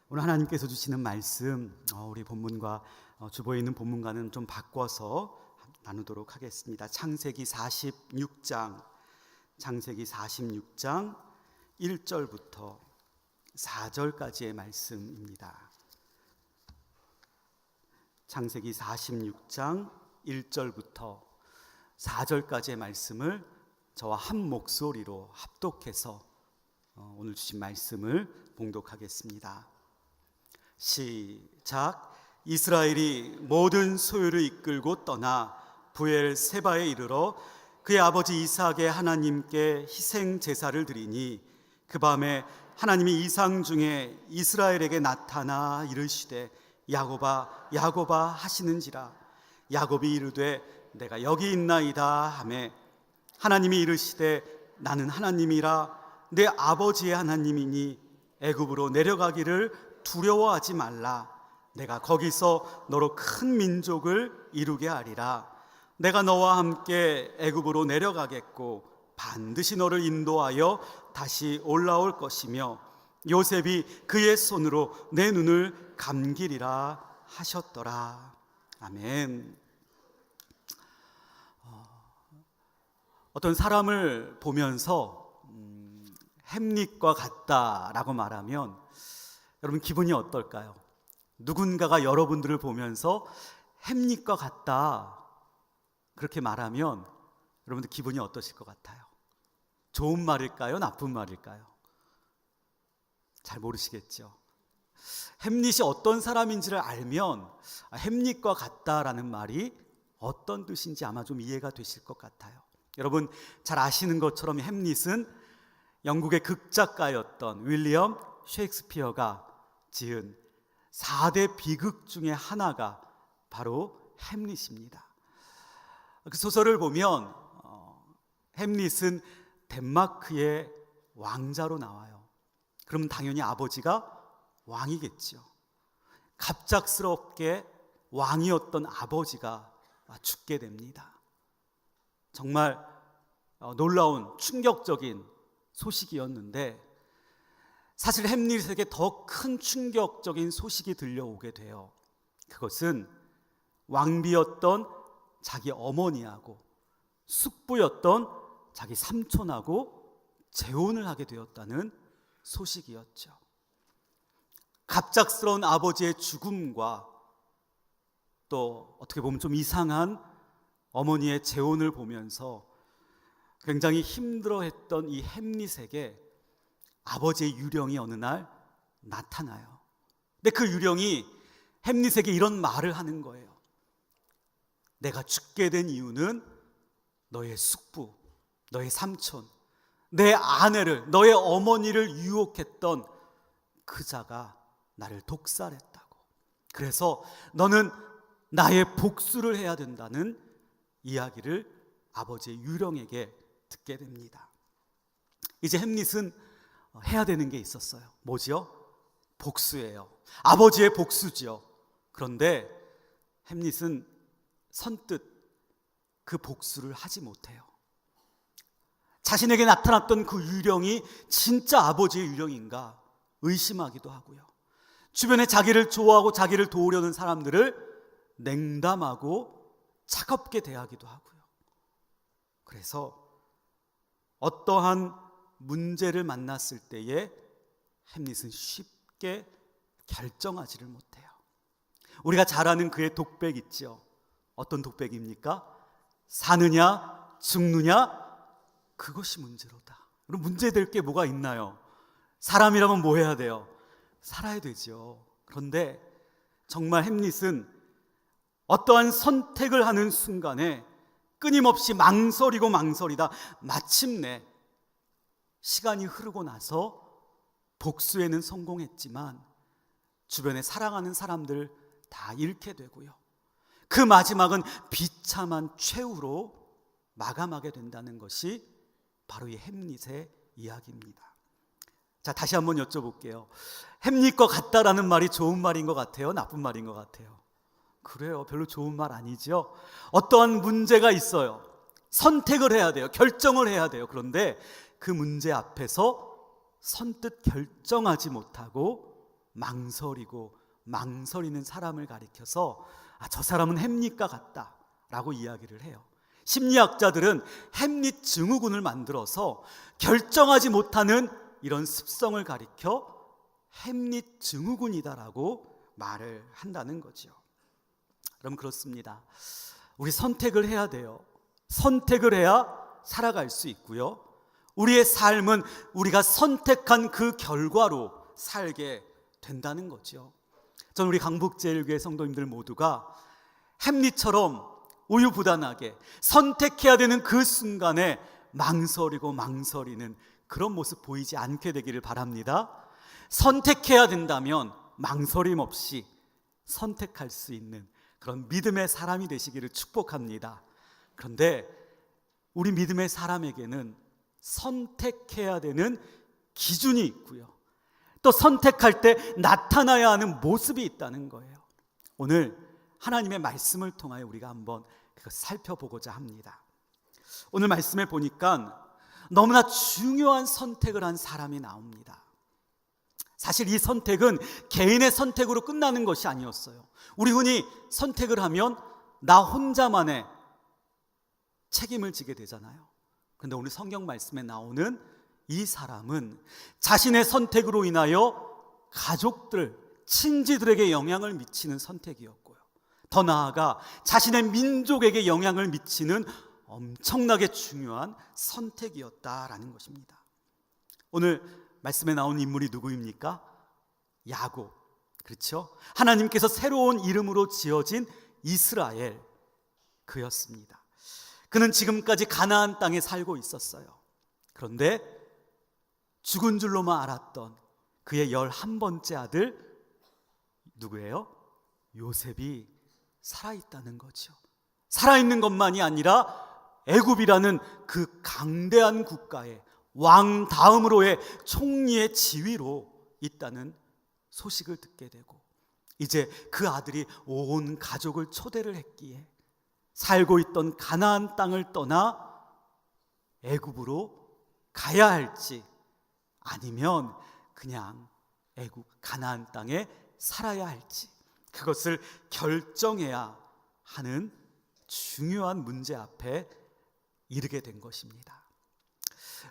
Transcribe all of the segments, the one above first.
오늘 하나님께서 주시는 말씀, 우리 본문과 주보에 있는 본문과는 좀 바꿔서 나누도록 하겠습니다. 창세기 46장 1절부터 4절까지의 말씀입니다. 창세기 46장 1절부터 4절까지의 말씀을 저와 한 목소리로 합독해서 오늘 주신 말씀을 봉독하겠습니다. 시작. 이스라엘이 모든 소유를 이끌고 떠나 브엘세바에 이르러 그의 아버지 이삭의 하나님께 희생 제사를 드리니 그 밤에 하나님이 이상 중에 이스라엘에게 나타나 이르시되 야곱아 야곱아 하시는지라. 야곱이 이르되 내가 여기 있나이다 하매 하나님이 이르시되 나는 하나님이라 내 아버지의 하나님이니 애굽으로 내려가기를 두려워하지 말라. 내가 거기서 너로 큰 민족을 이루게 하리라. 내가 너와 함께 애굽으로 내려가겠고 반드시 너를 인도하여 다시 올라올 것이며 요셉이 그의 손으로 내 눈을 감기리라 하셨더라. 아멘. 어떤 사람을 보면서 햄릿과 같다라고 말하면 여러분 기분이 어떨까요? 누군가가 여러분들을 보면서 햄릿과 같다 그렇게 말하면 여러분들 기분이 어떠실 것 같아요? 좋은 말일까요? 나쁜 말일까요? 잘 모르시겠죠? 햄릿이 어떤 사람인지를 알면 햄릿과 같다라는 말이 어떤 뜻인지 아마 좀 이해가 되실 것 같아요. 여러분 잘 아시는 것처럼 햄릿은 영국의 극작가였던 윌리엄 셰익스피어가 지은 4대 비극 중에 하나가 바로 햄릿입니다. 그 소설을 보면 햄릿은 덴마크의 왕자로 나와요. 그러면 당연히 아버지가 왕이겠죠. 갑작스럽게 왕이었던 아버지가 죽게 됩니다. 정말 놀라운 충격적인 소식이었는데 사실 햄릿에게 더 큰 충격적인 소식이 들려오게 돼요. 그것은 왕비였던 자기 어머니하고 숙부였던 자기 삼촌하고 재혼을 하게 되었다는 소식이었죠. 갑작스러운 아버지의 죽음과 또 어떻게 보면 좀 이상한 어머니의 재혼을 보면서 굉장히 힘들어했던 이 햄릿에게 아버지의 유령이 어느 날 나타나요. 근데 그 유령이 햄릿에게 이런 말을 하는 거예요. 내가 죽게 된 이유는 너의 숙부, 너의 삼촌, 내 아내를, 너의 어머니를 유혹했던 그 자가 나를 독살했다고. 그래서 너는 나의 복수를 해야 된다는 이야기를 아버지의 유령에게 듣게 됩니다. 이제 햄릿은 해야 되는 게 있었어요. 뭐지요? 복수예요. 아버지의 복수지요. 그런데 햄릿은 선뜻 그 복수를 하지 못해요. 자신에게 나타났던 그 유령이 진짜 아버지의 유령인가 의심하기도 하고요. 주변에 자기를 좋아하고 자기를 도우려는 사람들을 냉담하고 차갑게 대하기도 하고요. 그래서 어떠한 문제를 만났을 때에 햄릿은 쉽게 결정하지를 못해요. 우리가 잘 아는 그의 독백 있죠. 어떤 독백입니까? 사느냐 죽느냐 그것이 문제로다. 그럼 문제될 게 뭐가 있나요? 사람이라면 뭐 해야 돼요? 살아야 되죠. 그런데 정말 햄릿은 어떠한 선택을 하는 순간에 끊임없이 망설이다 마침내 시간이 흐르고 나서 복수에는 성공했지만 주변에 사랑하는 사람들 다 잃게 되고요. 그 마지막은 비참한 최후로 마감하게 된다는 것이 바로 이 햄릿의 이야기입니다. 자, 다시 한번 여쭤볼게요. 햄릿과 같다라는 말이 좋은 말인 것 같아요? 나쁜 말인 것 같아요? 그래요. 별로 좋은 말 아니죠. 어떠한 문제가 있어요. 선택을 해야 돼요. 결정을 해야 돼요. 그런데 그 문제 앞에서 선뜻 결정하지 못하고 망설이고 망설이는 사람을 가리켜서 저 사람은 햄릿과 같다 라고 이야기를 해요. 심리학자들은 햄릿 증후군을 만들어서 결정하지 못하는 이런 습성을 가리켜 햄릿 증후군이다라고 말을 한다는 거죠. 그럼 그렇습니다. 우리 선택을 해야 돼요. 선택을 해야 살아갈 수 있고요. 우리의 삶은 우리가 선택한 그 결과로 살게 된다는 거죠. 저는 우리 강북제일교회 성도님들 모두가 햄릿처럼 우유부단하게 선택해야 되는 그 순간에 망설이고 망설이는 그런 모습 보이지 않게 되기를 바랍니다. 선택해야 된다면 망설임 없이 선택할 수 있는 그런 믿음의 사람이 되시기를 축복합니다. 그런데 우리 믿음의 사람에게는 선택해야 되는 기준이 있고요. 또 선택할 때 나타나야 하는 모습이 있다는 거예요. 오늘 하나님의 말씀을 통하여 우리가 한번 그걸 살펴보고자 합니다. 오늘 말씀에 보니까 너무나 중요한 선택을 한 사람이 나옵니다. 사실 이 선택은 개인의 선택으로 끝나는 것이 아니었어요. 우리 흔히 선택을 하면 나 혼자만의 책임을 지게 되잖아요. 그런데 오늘 성경 말씀에 나오는 이 사람은 자신의 선택으로 인하여 가족들, 친지들에게 영향을 미치는 선택이었고요. 더 나아가 자신의 민족에게 영향을 미치는 엄청나게 중요한 선택이었다라는 것입니다. 오늘 말씀에 나온 인물이 누구입니까? 야곱. 그렇죠? 하나님께서 새로운 이름으로 지어진 이스라엘, 그였습니다. 그는 지금까지 가나안 땅에 살고 있었어요. 그런데 죽은 줄로만 알았던 그의 11번째 아들 누구예요? 요셉이 살아있다는 거죠. 살아있는 것만이 아니라 애굽이라는 그 강대한 국가의 왕 다음으로의 총리의 지위로 있다는 소식을 듣게 되고, 이제 그 아들이 온 가족을 초대를 했기에 살고 있던 가나안 땅을 떠나 애굽으로 가야 할지 아니면 그냥 애굽 가나안 땅에 살아야 할지, 그것을 결정해야 하는 중요한 문제 앞에 이르게 된 것입니다.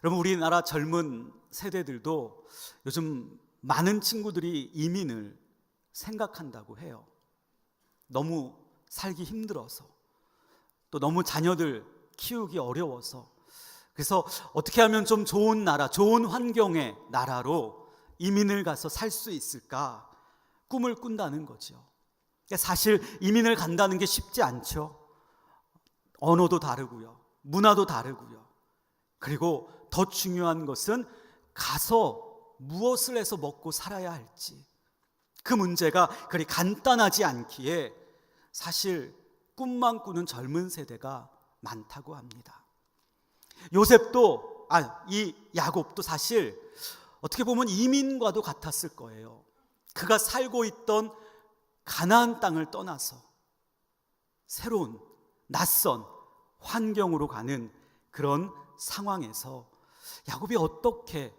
여러분, 우리나라 젊은 세대들도 요즘 많은 친구들이 이민을 생각한다고 해요. 너무 살기 힘들어서, 또 너무 자녀들 키우기 어려워서. 그래서 어떻게 하면 좀 좋은 나라, 좋은 환경의 나라로 이민을 가서 살 수 있을까 꿈을 꾼다는 거죠. 사실 이민을 간다는 게 쉽지 않죠. 언어도 다르고요, 문화도 다르고요. 그리고 더 중요한 것은 가서 무엇을 해서 먹고 살아야 할지, 그 문제가 그리 간단하지 않기에 사실 꿈만 꾸는 젊은 세대가 많다고 합니다. 요셉도, 이 야곱도 사실 어떻게 보면 이민과도 같았을 거예요. 그가 살고 있던 가나안 땅을 떠나서 새로운 낯선 환경으로 가는 그런 상황에서 야곱이 어떻게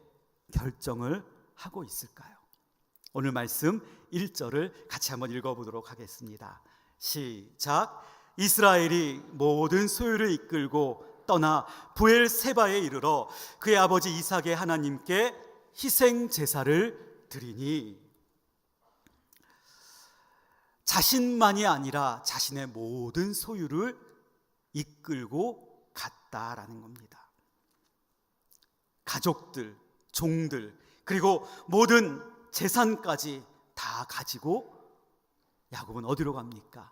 결정을 하고 있을까요? 오늘 말씀 1절을 같이 한번 읽어보도록 하겠습니다. 시작. 이스라엘이 모든 소유를 이끌고 떠나 브엘세바에 이르러 그의 아버지 이삭의 하나님께 희생 제사를 드리니, 자신만이 아니라 자신의 모든 소유를 이끌고 갔다라는 겁니다. 가족들, 종들, 그리고 모든 재산까지 다 가지고 야곱은 어디로 갑니까?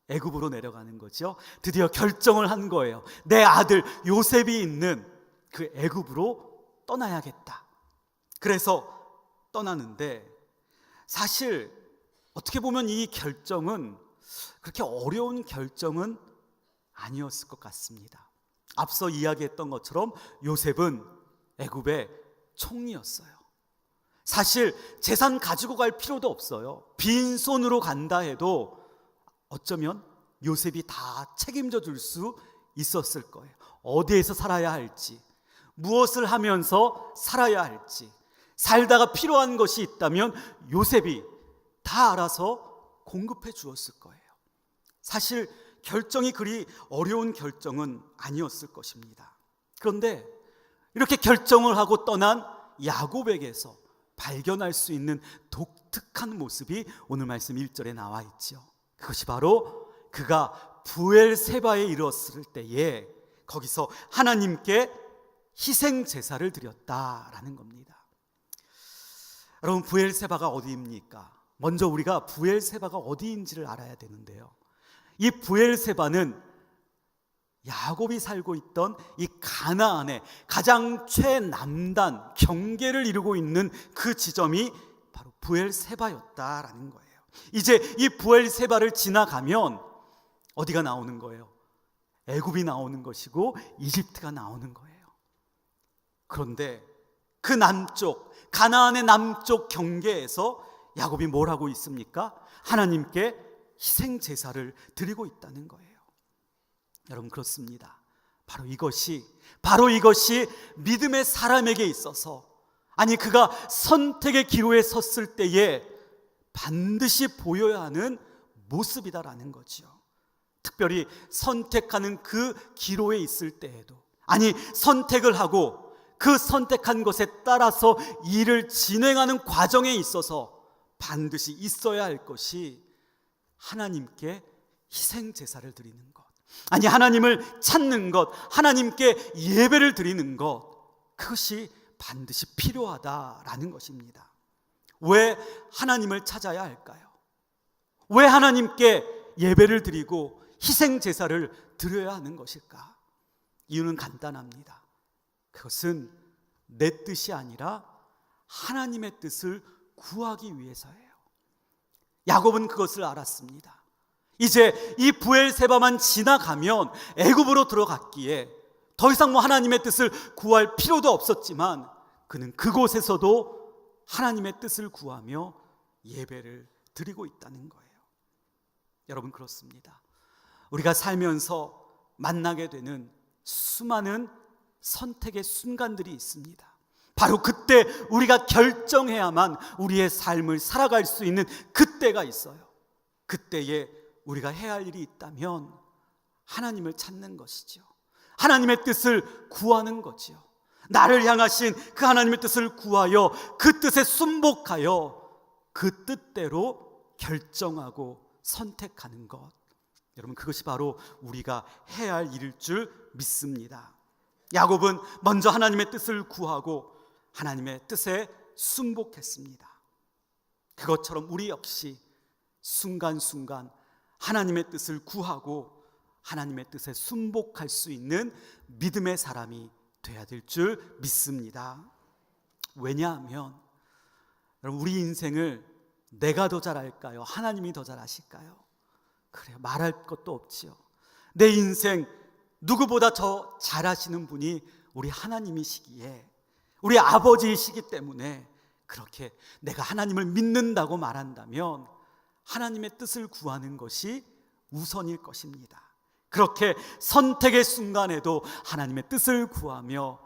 애굽으로 내려가는 거죠. 드디어 결정을 한 거예요. 내 아들 요셉이 있는 그 애굽으로 떠나야겠다. 그래서 떠나는데, 사실 어떻게 보면 이 결정은 그렇게 어려운 결정은 아니었을 것 같습니다. 앞서 이야기했던 것처럼 요셉은 애굽의 총리였어요. 사실 재산 가지고 갈 필요도 없어요. 빈손으로 간다 해도 어쩌면 요셉이 다 책임져 줄 수 있었을 거예요. 어디에서 살아야 할지, 무엇을 하면서 살아야 할지, 살다가 필요한 것이 있다면 요셉이 다 알아서 공급해 주었을 거예요. 사실 결정이 그리 어려운 결정은 아니었을 것입니다. 그런데 이렇게 결정을 하고 떠난 야곱에게서 발견할 수 있는 독특한 모습이 오늘 말씀 1절에 나와 있죠. 그것이 바로 그가 브엘세바에 이르렀을 때에 거기서 하나님께 희생 제사를 드렸다라는 겁니다. 여러분, 브엘세바가 어디입니까? 먼저 우리가 브엘세바가 어디인지를 알아야 되는데요, 이 브엘세바는 야곱이 살고 있던 이 가나안의 가장 최남단 경계를 이루고 있는 그 지점이 바로 브엘세바였다라는 거예요. 이제 이 브엘세바를 지나가면 어디가 나오는 거예요? 애굽이 나오는 것이고 이집트가 나오는 거예요. 그런데 그 남쪽, 가나안의 남쪽 경계에서 야곱이 뭘 하고 있습니까? 하나님께 희생 제사를 드리고 있다는 거예요. 여러분, 그렇습니다. 바로 이것이 믿음의 사람에게 있어서, 아니 그가 선택의 기로에 섰을 때에 반드시 보여야 하는 모습이다라는 거죠. 특별히 선택하는 그 기로에 있을 때에도, 아니 선택을 하고 그 선택한 것에 따라서 일을 진행하는 과정에 있어서 반드시 있어야 할 것이 하나님께 희생 제사를 드리는 것, 아니 하나님을 찾는 것, 하나님께 예배를 드리는 것, 그것이 반드시 필요하다라는 것입니다. 왜 하나님을 찾아야 할까요? 왜 하나님께 예배를 드리고 희생 제사를 드려야 하는 것일까? 이유는 간단합니다. 그것은 내 뜻이 아니라 하나님의 뜻을 구하기 위해서예요. 야곱은 그것을 알았습니다. 이제 이 브엘세바만 지나가면 애굽으로 들어갔기에 더 이상 하나님의 뜻을 구할 필요도 없었지만 그는 그곳에서도 하나님의 뜻을 구하며 예배를 드리고 있다는 거예요. 여러분, 그렇습니다. 우리가 살면서 만나게 되는 수많은 선택의 순간들이 있습니다. 바로 그때 우리가 결정해야만 우리의 삶을 살아갈 수 있는 그때가 있어요. 그때에 우리가 해야 할 일이 있다면 하나님을 찾는 것이죠. 하나님의 뜻을 구하는 거죠. 나를 향하신 그 하나님의 뜻을 구하여 그 뜻에 순복하여 그 뜻대로 결정하고 선택하는 것, 여러분, 그것이 바로 우리가 해야 할 일일 줄 믿습니다. 야곱은 먼저 하나님의 뜻을 구하고 하나님의 뜻에 순복했습니다. 그것처럼 우리 역시 순간순간 하나님의 뜻을 구하고 하나님의 뜻에 순복할 수 있는 믿음의 사람이 돼야 될 줄 믿습니다. 왜냐하면 여러분, 우리 인생을 내가 더 잘할까요? 하나님이 더 잘하실까요? 그래요, 말할 것도 없지요. 내 인생 누구보다 더 잘하시는 분이 우리 하나님이시기에, 우리 아버지이시기 때문에 그렇게 내가 하나님을 믿는다고 말한다면 하나님의 뜻을 구하는 것이 우선일 것입니다. 그렇게 선택의 순간에도 하나님의 뜻을 구하며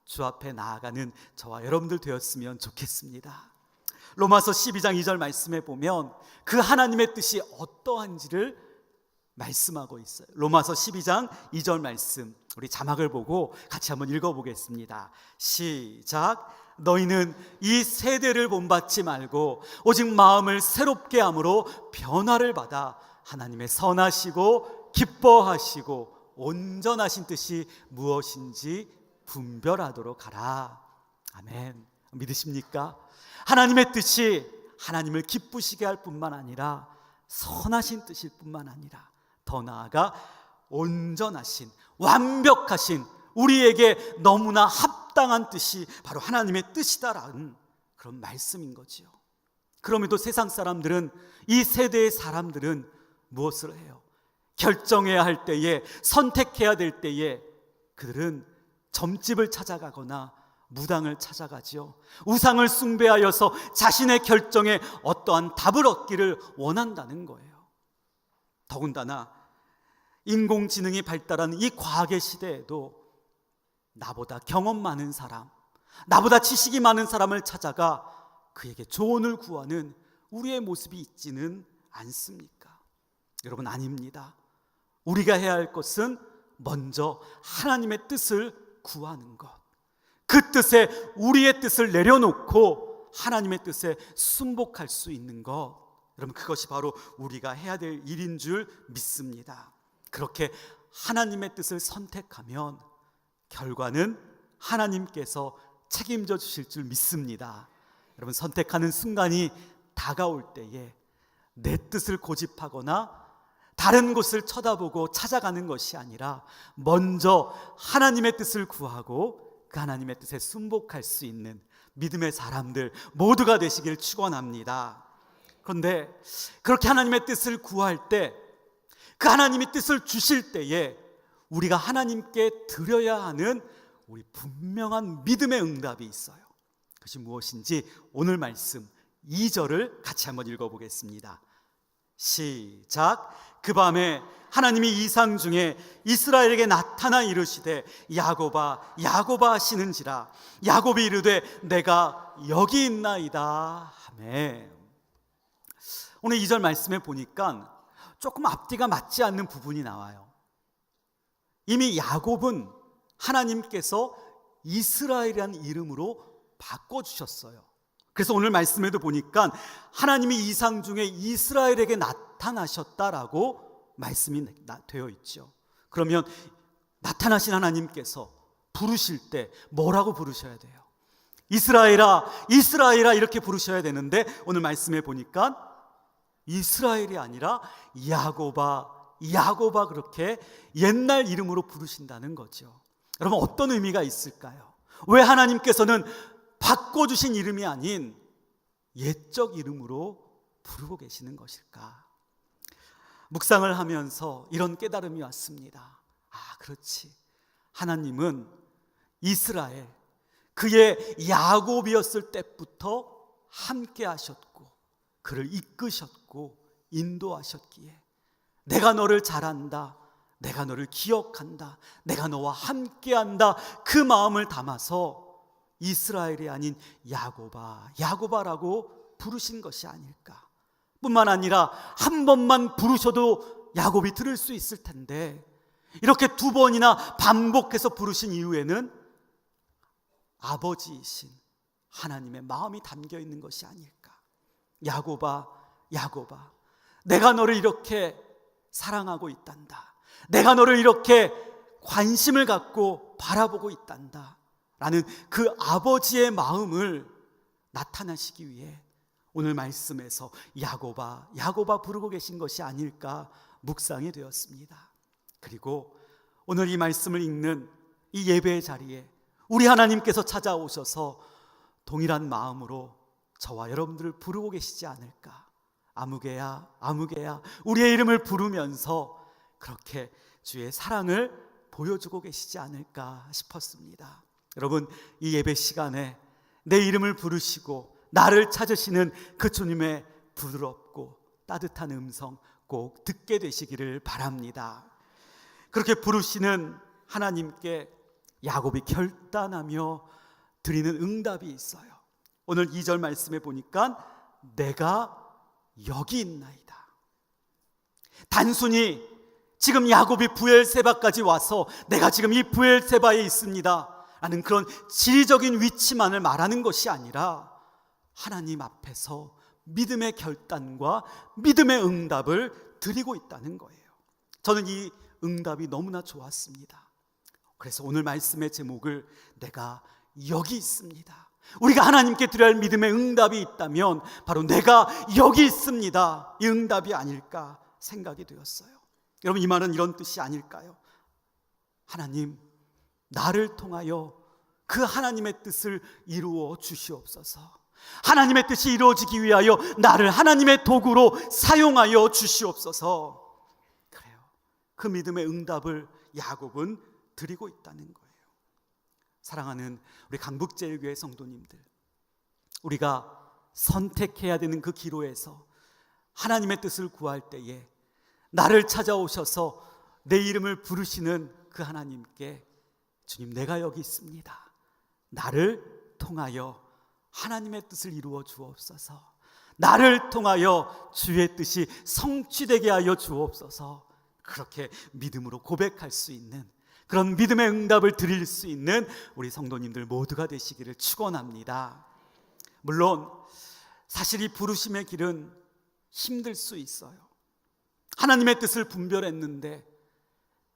주 앞에 나아가는 저와 여러분들 되었으면 좋겠습니다. 로마서 12장 2절 말씀에 보면 그 하나님의 뜻이 어떠한지를 말씀하고 있어요. 로마서 12장 2절 말씀, 우리 자막을 보고 같이 한번 읽어보겠습니다. 시작. 너희는 이 세대를 본받지 말고 오직 마음을 새롭게 함으로 변화를 받아 하나님의 선하시고 기뻐하시고 온전하신 뜻이 무엇인지 분별하도록 하라. 아멘. 믿으십니까? 하나님의 뜻이 하나님을 기쁘시게 할 뿐만 아니라 선하신 뜻일 뿐만 아니라 더 나아가 온전하신, 완벽하신, 우리에게 너무나 합당한 뜻이 바로 하나님의 뜻이다라는 그런 말씀인 거지요. 그럼에도 세상 사람들은, 이 세대의 사람들은 무엇을 해요? 결정해야 할 때에, 선택해야 될 때에 그들은 점집을 찾아가거나 무당을 찾아가지요. 우상을 숭배하여서 자신의 결정에 어떠한 답을 얻기를 원한다는 거예요. 더군다나 인공지능이 발달하는 이 과학의 시대에도 나보다 경험 많은 사람, 나보다 지식이 많은 사람을 찾아가 그에게 조언을 구하는 우리의 모습이 있지는 않습니까? 여러분, 아닙니다. 우리가 해야 할 것은 먼저 하나님의 뜻을 구하는 것, 그 뜻에 우리의 뜻을 내려놓고 하나님의 뜻에 순복할 수 있는 것, 여러분, 그것이 바로 우리가 해야 될 일인 줄 믿습니다. 그렇게 하나님의 뜻을 선택하면 결과는 하나님께서 책임져 주실 줄 믿습니다. 여러분, 선택하는 순간이 다가올 때에 내 뜻을 고집하거나 다른 곳을 쳐다보고 찾아가는 것이 아니라 먼저 하나님의 뜻을 구하고 그 하나님의 뜻에 순복할 수 있는 믿음의 사람들 모두가 되시길 축원합니다. 그런데 그렇게 하나님의 뜻을 구할 때, 그 하나님의 뜻을 주실 때에 우리가 하나님께 드려야 하는 우리 분명한 믿음의 응답이 있어요. 그것이 무엇인지 오늘 말씀 2절을 같이 한번 읽어보겠습니다. 시작. 그 밤에 하나님이 이상 중에 이스라엘에게 나타나 이르시되 야곱아 야곱아 하시는지라. 야곱이 이르되 내가 여기 있나이다 하매. 오늘 2절 말씀에 보니까 조금 앞뒤가 맞지 않는 부분이 나와요. 이미 야곱은 하나님께서 이스라엘이라는 이름으로 바꿔주셨어요. 그래서 오늘 말씀에도 보니까 하나님이 이상 중에 이스라엘에게 나타나셨다라고 말씀이 되어 있죠. 그러면 나타나신 하나님께서 부르실 때 뭐라고 부르셔야 돼요? 이스라엘아 이스라엘아 이렇게 부르셔야 되는데 오늘 말씀에 보니까 이스라엘이 아니라 야곱아 야곱아 그렇게 옛날 이름으로 부르신다는 거죠. 여러분, 어떤 의미가 있을까요? 왜 하나님께서는 바꿔주신 이름이 아닌 옛적 이름으로 부르고 계시는 것일까? 묵상을 하면서 이런 깨달음이 왔습니다. 아, 그렇지. 하나님은 이스라엘, 그의 야곱이었을 때부터 함께 하셨고 그를 이끄셨고 인도하셨기에 내가 너를 잘 안다, 내가 너를 기억한다, 내가 너와 함께한다, 그 마음을 담아서 이스라엘이 아닌 야곱아 야곱아라고 부르신 것이 아닐까. 뿐만 아니라 한 번만 부르셔도 야곱이 들을 수 있을 텐데 이렇게 두 번이나 반복해서 부르신 이유에는 아버지이신 하나님의 마음이 담겨 있는 것이 아닐까. 야곱아 야곱아 내가 너를 이렇게 사랑하고 있단다, 내가 너를 이렇게 관심을 갖고 바라보고 있단다 라는 그 아버지의 마음을 나타나시기 위해 오늘 말씀에서 야곱아 야곱아 부르고 계신 것이 아닐까 묵상이 되었습니다. 그리고 오늘 이 말씀을 읽는 이 예배의 자리에 우리 하나님께서 찾아오셔서 동일한 마음으로 저와 여러분들을 부르고 계시지 않을까. 아무개야 아무개야 우리의 이름을 부르면서 그렇게 주의 사랑을 보여주고 계시지 않을까 싶었습니다. 여러분, 이 예배 시간에 내 이름을 부르시고 나를 찾으시는 그 주님의 부드럽고 따뜻한 음성 꼭 듣게 되시기를 바랍니다. 그렇게 부르시는 하나님께 야곱이 결단하며 드리는 응답이 있어요. 오늘 2절 말씀에 보니까 내가 여기 있나이다. 단순히 지금 야곱이 브엘세바까지 와서 내가 지금 이 브엘세바에 있습니다 라는 그런 지리적인 위치만을 말하는 것이 아니라 하나님 앞에서 믿음의 결단과 믿음의 응답을 드리고 있다는 거예요. 저는 이 응답이 너무나 좋았습니다. 그래서 오늘 말씀의 제목을 내가 여기 있습니다. 우리가 하나님께 드려야 할 믿음의 응답이 있다면 바로 내가 여기 있습니다, 이 응답이 아닐까 생각이 되었어요. 여러분, 이 말은 이런 뜻이 아닐까요? 하나님, 나를 통하여 그 하나님의 뜻을 이루어 주시옵소서. 하나님의 뜻이 이루어지기 위하여 나를 하나님의 도구로 사용하여 주시옵소서. 그래요. 그 믿음의 응답을 야곱은 드리고 있다는 거예요. 사랑하는 우리 강북제일교회 성도님들, 우리가 선택해야 되는 그 기로에서 하나님의 뜻을 구할 때에 나를 찾아오셔서 내 이름을 부르시는 그 하나님께 주님, 내가 여기 있습니다. 나를 통하여 하나님의 뜻을 이루어 주옵소서. 나를 통하여 주의 뜻이 성취되게 하여 주옵소서. 그렇게 믿음으로 고백할 수 있는, 그런 믿음의 응답을 드릴 수 있는 우리 성도님들 모두가 되시기를 축원합니다. 물론 사실 이 부르심의 길은 힘들 수 있어요. 하나님의 뜻을 분별했는데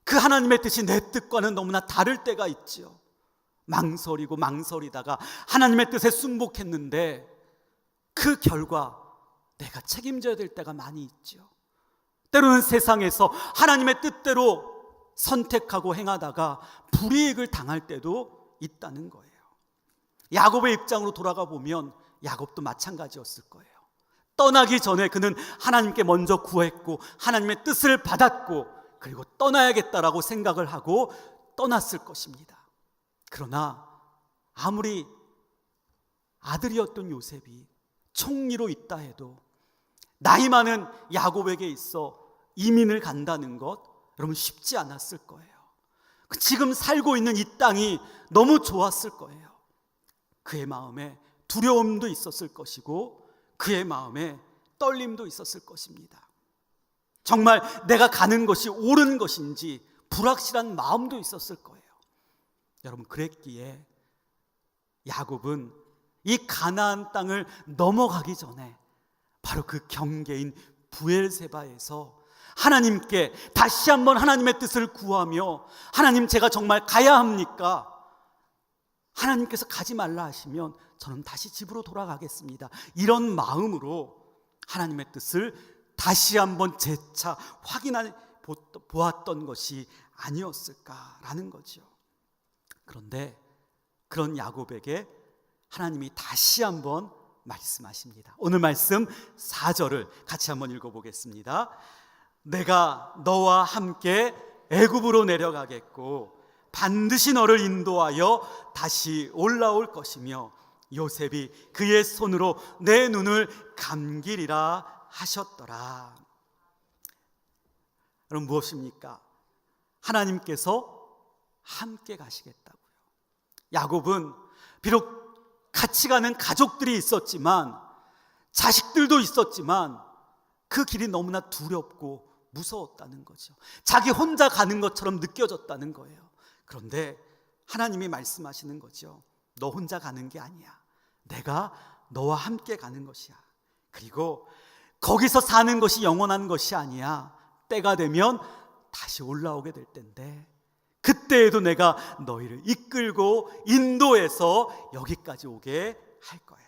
그 하나님의 뜻이 내 뜻과는 너무나 다를 때가 있죠. 망설이고 망설이다가 하나님의 뜻에 순복했는데 그 결과 내가 책임져야 될 때가 많이 있죠. 때로는 세상에서 하나님의 뜻대로 선택하고 행하다가 불이익을 당할 때도 있다는 거예요. 야곱의 입장으로 돌아가 보면 야곱도 마찬가지였을 거예요. 떠나기 전에 그는 하나님께 먼저 구했고 하나님의 뜻을 받았고 그리고 떠나야겠다라고 생각을 하고 떠났을 것입니다. 그러나 아무리 아들이었던 요셉이 총리로 있다 해도 나이 많은 야곱에게 있어 이민을 간다는 것 여러분 쉽지 않았을 거예요. 지금 살고 있는 이 땅이 너무 좋았을 거예요. 그의 마음에 두려움도 있었을 것이고 그의 마음에 떨림도 있었을 것입니다. 정말 내가 가는 것이 옳은 것인지 불확실한 마음도 있었을 거예요. 여러분, 그랬기에 야곱은 이 가나안 땅을 넘어가기 전에 바로 그 경계인 브엘세바에서 하나님께 다시 한번 하나님의 뜻을 구하며, 하나님, 제가 정말 가야 합니까? 하나님께서 가지 말라 하시면 저는 다시 집으로 돌아가겠습니다. 이런 마음으로 하나님의 뜻을 다시 한번 재차 확인해 보았던 것이 아니었을까라는 거죠. 그런데 그런 야곱에게 하나님이 다시 한번 말씀하십니다. 오늘 말씀 4절을 같이 한번 읽어보겠습니다. 내가 너와 함께 애굽으로 내려가겠고 반드시 너를 인도하여 다시 올라올 것이며 요셉이 그의 손으로 내 눈을 감기리라 하셨더라. 여러분, 무엇입니까? 하나님께서 함께 가시겠다고요. 야곱은 비록 같이 가는 가족들이 있었지만, 자식들도 있었지만 그 길이 너무나 두렵고 무서웠다는 거죠. 자기 혼자 가는 것처럼 느껴졌다는 거예요. 그런데 하나님이 말씀하시는 거죠. 너 혼자 가는 게 아니야. 내가 너와 함께 가는 것이야. 그리고 거기서 사는 것이 영원한 것이 아니야. 때가 되면 다시 올라오게 될 텐데 그때에도 내가 너희를 이끌고 인도해서 여기까지 오게 할 거야.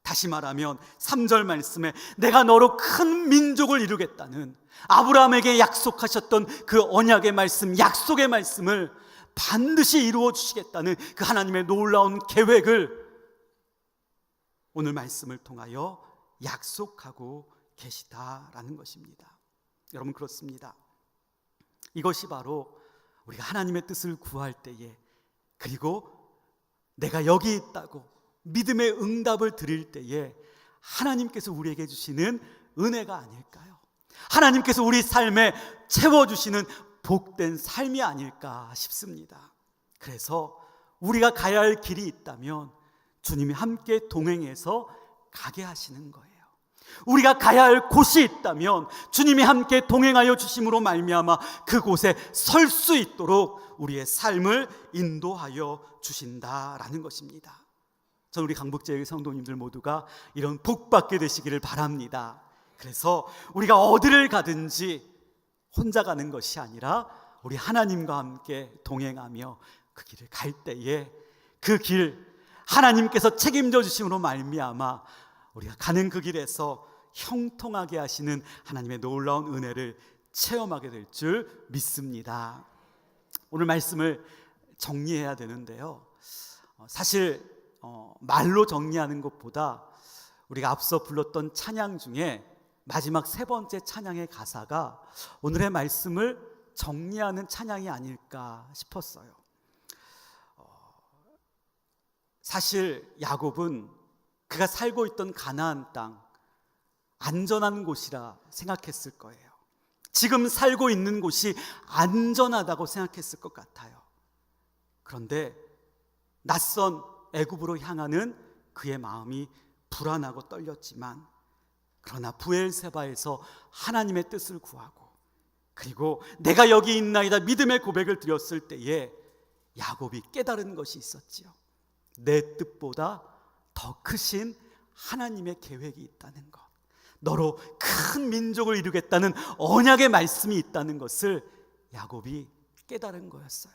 다시 말하면 3절 말씀에 내가 너로 큰 민족을 이루겠다는 아브라함에게 약속하셨던 그 언약의 말씀, 약속의 말씀을 반드시 이루어 주시겠다는 그 하나님의 놀라운 계획을 오늘 말씀을 통하여 약속하고 계시다라는 것입니다. 여러분, 그렇습니다. 이것이 바로 우리가 하나님의 뜻을 구할 때에, 그리고 내가 여기 있다고 믿음의 응답을 드릴 때에 하나님께서 우리에게 주시는 은혜가 아닐까요? 하나님께서 우리 삶에 채워주시는 복된 삶이 아닐까 싶습니다. 그래서 우리가 가야 할 길이 있다면 주님이 함께 동행해서 가게 하시는 거예요. 우리가 가야 할 곳이 있다면 주님이 함께 동행하여 주심으로 말미암아 그곳에 설 수 있도록 우리의 삶을 인도하여 주신다라는 것입니다. 저는 우리 강북제의 성도님들 모두가 이런 복 받게 되시기를 바랍니다. 그래서 우리가 어디를 가든지 혼자 가는 것이 아니라 우리 하나님과 함께 동행하며 그 길을 갈 때에 그 길 하나님께서 책임져 주심으로 말미암아 우리가 가는 그 길에서 형통하게 하시는 하나님의 놀라운 은혜를 체험하게 될 줄 믿습니다. 오늘 말씀을 정리해야 되는데요, 사실 말로 정리하는 것보다 우리가 앞서 불렀던 찬양 중에 마지막 세 번째 찬양의 가사가 오늘의 말씀을 정리하는 찬양이 아닐까 싶었어요. 사실 야곱은 그가 살고 있던 가나안 땅, 안전한 곳이라 생각했을 거예요. 지금 살고 있는 곳이 안전하다고 생각했을 것 같아요. 그런데 낯선 애굽으로 향하는 그의 마음이 불안하고 떨렸지만, 그러나 브엘세바에서 하나님의 뜻을 구하고, 그리고 내가 여기 있나이다 믿음의 고백을 드렸을 때에 야곱이 깨달은 것이 있었지요. 내 뜻보다 더 크신 하나님의 계획이 있다는 것, 너로 큰 민족을 이루겠다는 언약의 말씀이 있다는 것을 야곱이 깨달은 거였어요.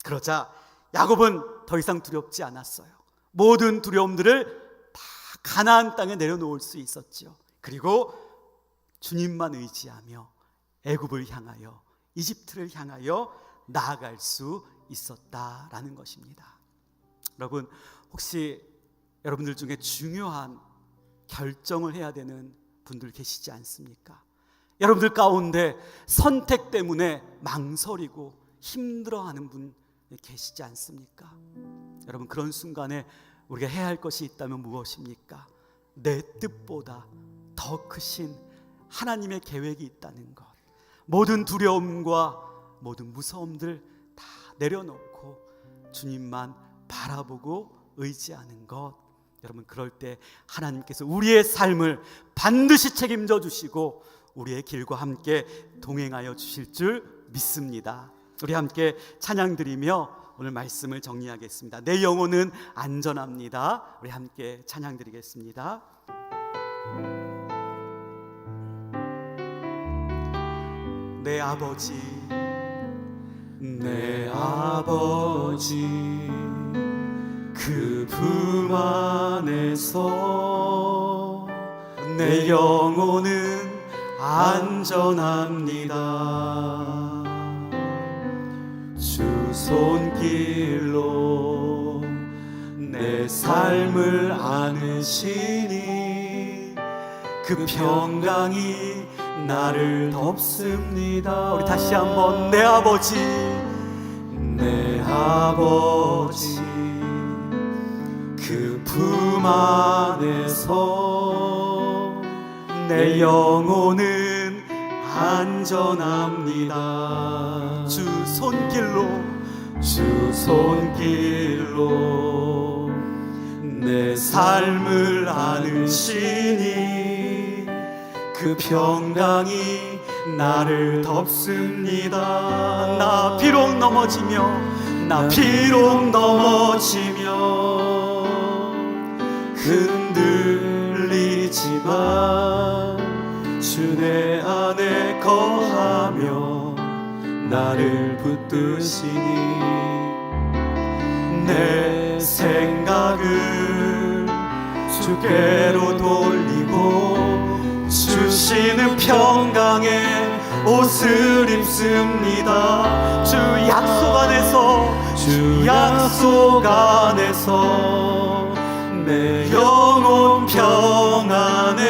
그러자 야곱은 더 이상 두렵지 않았어요. 모든 두려움들을 다 가나안 땅에 내려놓을 수 있었지요. 그리고 주님만 의지하며 애굽을 향하여, 이집트를 향하여 나아갈 수 있었다라는 것입니다. 여러분, 혹시 여러분들 중에 중요한 결정을 해야 되는 분들 계시지 않습니까? 여러분들 가운데 선택 때문에 망설이고 힘들어하는 분 계시지 않습니까? 여러분, 그런 순간에 우리가 해야 할 것이 있다면 무엇입니까? 내 뜻보다 더 크신 하나님의 계획이 있다는 것, 모든 두려움과 모든 무서움들 다 내려놓고 주님만 바라보고 의지하는 것. 여러분, 그럴 때 하나님께서 우리의 삶을 반드시 책임져 주시고 우리의 길과 함께 동행하여 주실 줄 믿습니다. 우리 함께 찬양 드리며 오늘 말씀을 정리하겠습니다. 내 영혼은 안전합니다. 우리 함께 찬양 드리겠습니다. 내 아버지, 내 아버지, 그 품 안에서 내 영혼은 안전합니다. 주 손길로 내 삶을 안으시니 그 평강이 나를 덮습니다. 우리 다시 한번 내 아버지, 내 아버지, 그 품 안에서 내 영혼은 안전합니다. 주 손길로, 주 손길로 내 삶을 안으시니 그 평강이 나를 덮습니다. 나 비록 넘어지며, 나 비록 넘어지며 흔들리지만 주 내 안에 거하며 나를 붙드시니 내 생각을 주께로 돌리고 주시는 평강에 옷을 입습니다. 주 약속 안에서, 주 약속 안에서 내 영혼 평안에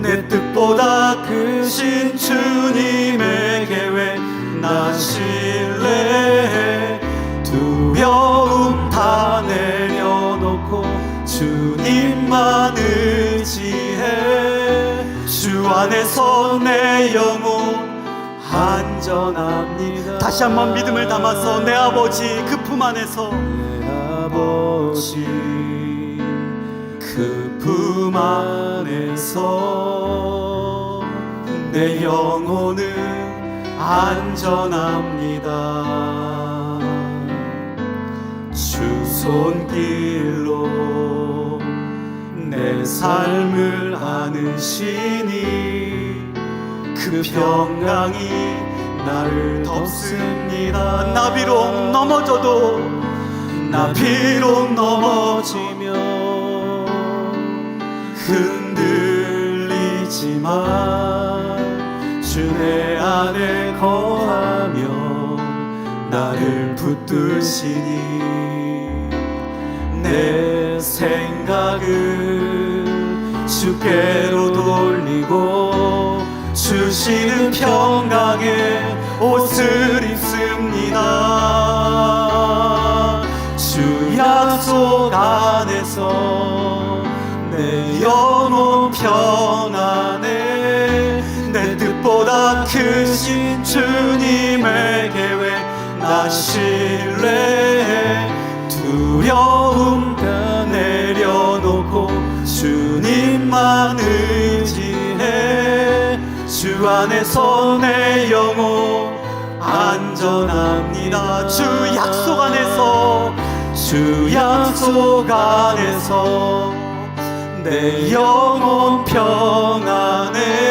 내 뜻보다 크신 주님의 계획 나 신뢰해 두려움 다 내려놓고 주님만 의지해 주 안에서 내 영혼 안전합니다. 다시 한번 믿음을 담아서 내 아버지, 그 품 안에서, 내 아버지, 그 품 안에서 내 영혼은 안전합니다. 주 손길로 내 삶을 안으시니 그 평강이 나를 덮습니다. 나 비록 넘어져도, 나 비록 넘어지며 흔들리지만 주 내 안에 거하며 나를 붙드시니 내 생각을 주께로 돌리고 주시는 평강에 옷을 입습니다. 주 약속 안에서 내 영혼 평안에 내 뜻보다 큰 주님의 계획 나 신뢰해 두려움 다 내려놓고 주님만 의지해 주 안에서 내 영혼 안전합니다. 주 약속 안에서 주 약속 안에서 내 영혼 평안해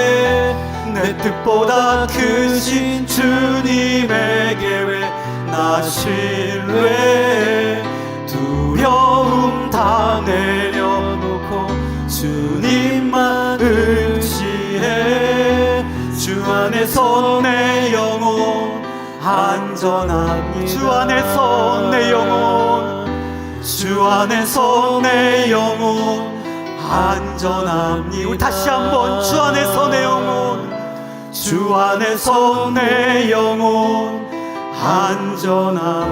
내 뜻보다 크신 주님의 계획 나 신뢰해 두려움 다 내려놓고 주님만 의지해 주 안에서 내 영혼 안전합니다. 주 안에서 내 영혼 주 안에서 내 영혼 안전합니다. 우리 다시 한번 주 안에서 내 영혼 주 안에서 내 영혼 안전합니다.